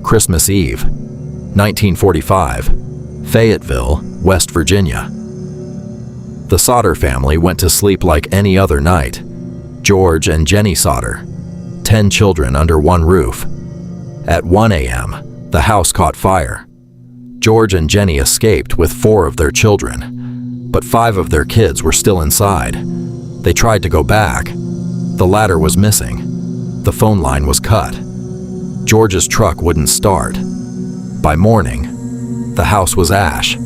Christmas Eve, 1945, Fayetteville, West Virginia. The Sauter family went to sleep like any other night. George and Jenny Sauter, 10 children under one roof. At 1 a.m., the house caught fire. George and Jenny escaped with 4 of their children, but 5 of their kids were still inside. They tried to go back. The ladder was missing. The phone line was cut. George's truck wouldn't start. By morning, the house was ash.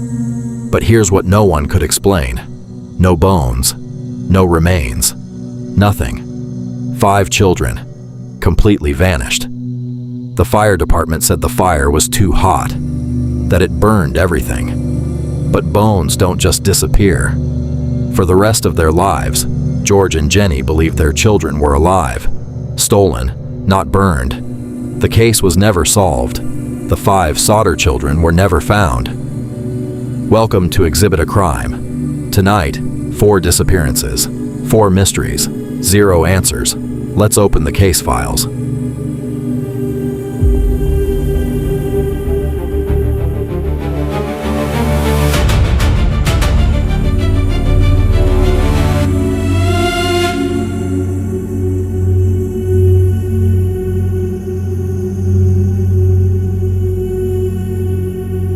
But here's what no one could explain. No bones, no remains, nothing. 5 children, completely vanished. The fire department said the fire was too hot, that it burned everything. But bones don't just disappear. For the rest of their lives, George and Jenny believed their children were alive, stolen, not burned. The case was never solved. The 5 Sauter children were never found. Welcome to Exhibit a Crime. Tonight, 4 disappearances, 4 mysteries, 0 answers. Let's open the case files.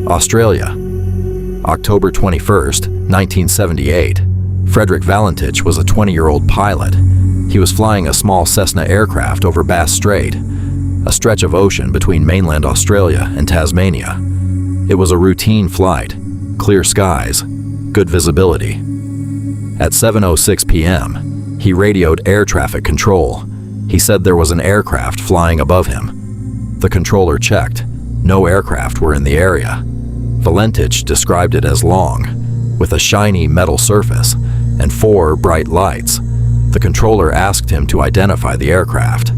Australia, October 21st, 1978. Frederick Valentich was a 20-year-old pilot. He was flying a small Cessna aircraft over Bass Strait, a stretch of ocean between mainland Australia and Tasmania. It was a routine flight, clear skies, good visibility. At 7:06 p.m., he radioed air traffic control. He said there was an aircraft flying above him. The controller checked. No aircraft were in the area. Valentich described it as long, with a shiny metal surface and 4 bright lights. The controller asked him to identify the aircraft.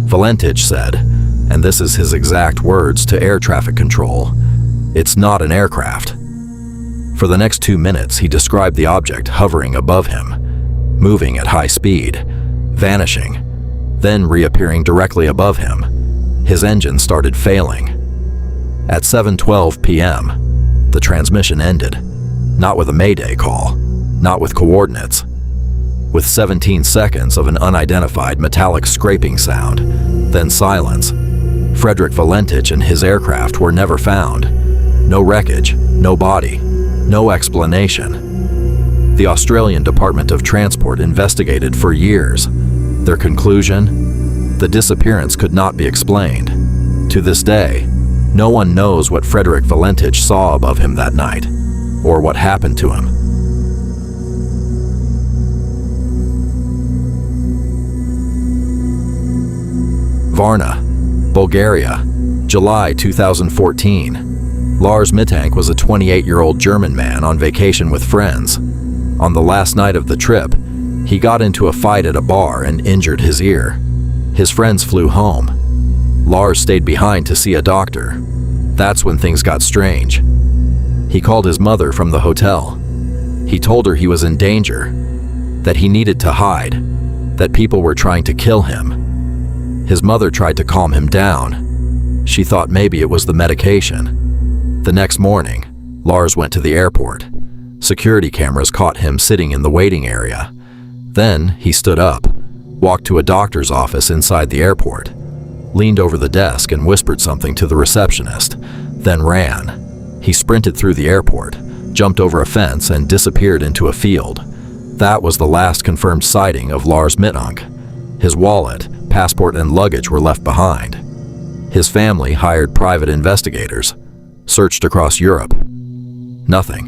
Valentich said, and this is his exact words to air traffic control, "It's not an aircraft." For the next 2 minutes, he described the object hovering above him, moving at high speed, vanishing, then reappearing directly above him. His engine started failing. At 7:12 p.m., the transmission ended, not with a mayday call, not with coordinates, with 17 seconds of an unidentified metallic scraping sound, then silence. Frederick Valentich and his aircraft were never found. No wreckage, no body, no explanation. The Australian Department of Transport investigated for years. Their conclusion? The disappearance could not be explained. To this day, no one knows what Frederick Valentich saw above him that night, or what happened to him. Varna, Bulgaria, July 2014. Lars Mittank was a 28-year-old German man on vacation with friends. On the last night of the trip, he got into a fight at a bar and injured his ear. His friends flew home. Lars stayed behind to see a doctor. That's when things got strange. He called his mother from the hotel. He told her he was in danger, that he needed to hide, that people were trying to kill him. His mother tried to calm him down. She thought maybe it was the medication. The next morning, Lars went to the airport. Security cameras caught him sitting in the waiting area. Then he stood up, walked to a doctor's office inside the airport, leaned over the desk and whispered something to the receptionist, then ran. He sprinted through the airport, jumped over a fence, and disappeared into a field. That was the last confirmed sighting of Lars Mittank. His wallet, passport, and luggage were left behind. His family hired private investigators, searched across Europe. Nothing.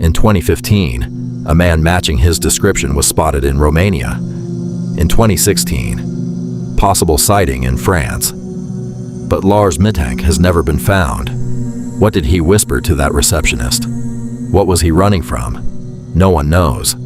In 2015, a man matching his description was spotted in Romania. In 2016, possible sighting in France. But Lars Mittank has never been found. What did he whisper to that receptionist? What was he running from? No one knows.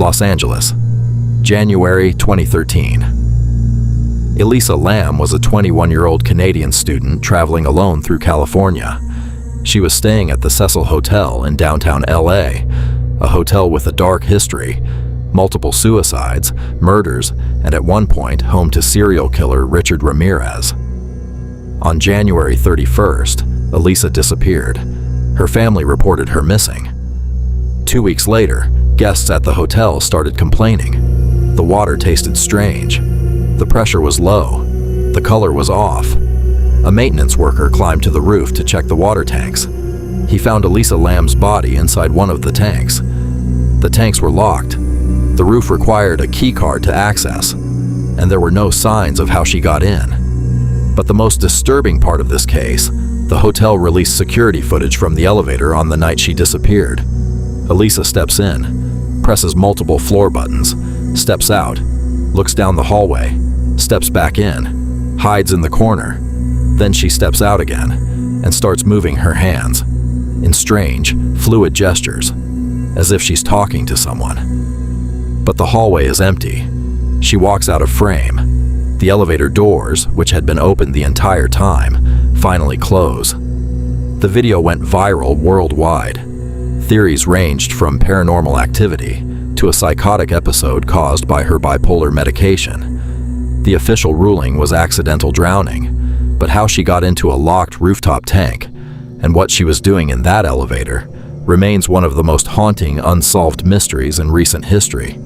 Los Angeles, January 2013. Elisa Lam was a 21-year-old Canadian student traveling alone through California. She was staying at the Cecil Hotel in downtown LA, a hotel with a dark history, multiple suicides, murders, and at one point home to serial killer Richard Ramirez. On January 31st, Elisa disappeared. Her family reported her missing. 2 weeks later, guests at the hotel started complaining. The water tasted strange. The pressure was low. The color was off. A maintenance worker climbed to the roof to check the water tanks. He found Elisa Lam's body inside one of the tanks. The tanks were locked. The roof required a key card to access, and there were no signs of how she got in. But the most disturbing part of this case, the hotel released security footage from the elevator on the night she disappeared. Elisa steps in, presses multiple floor buttons, steps out, looks down the hallway, steps back in, hides in the corner. Then she steps out again and starts moving her hands in strange, fluid gestures, as if she's talking to someone. But the hallway is empty. She walks out of frame. The elevator doors, which had been open the entire time, finally close. The video went viral worldwide. Theories ranged from paranormal activity to a psychotic episode caused by her bipolar medication. The official ruling was accidental drowning, but how she got into a locked rooftop tank and what she was doing in that elevator remains one of the most haunting unsolved mysteries in recent history.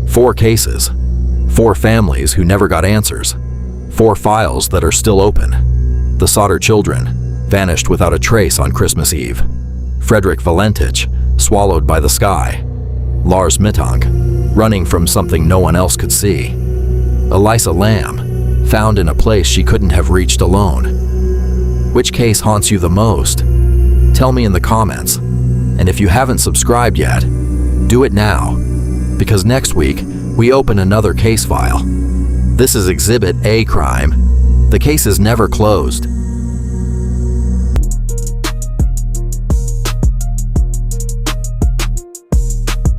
Four cases, 4 families who never got answers, 4 files that are still open. The Sauter children vanished without a trace on Christmas Eve. Frederick Valentich swallowed by the sky. Lars Mittank running from something no one else could see. Elisa Lam found in a place she couldn't have reached alone. Which case haunts you the most? Tell me in the comments. And if you haven't subscribed yet, do it now. Because next week, we open another case file. This is Exhibit A Crime. The case is never closed.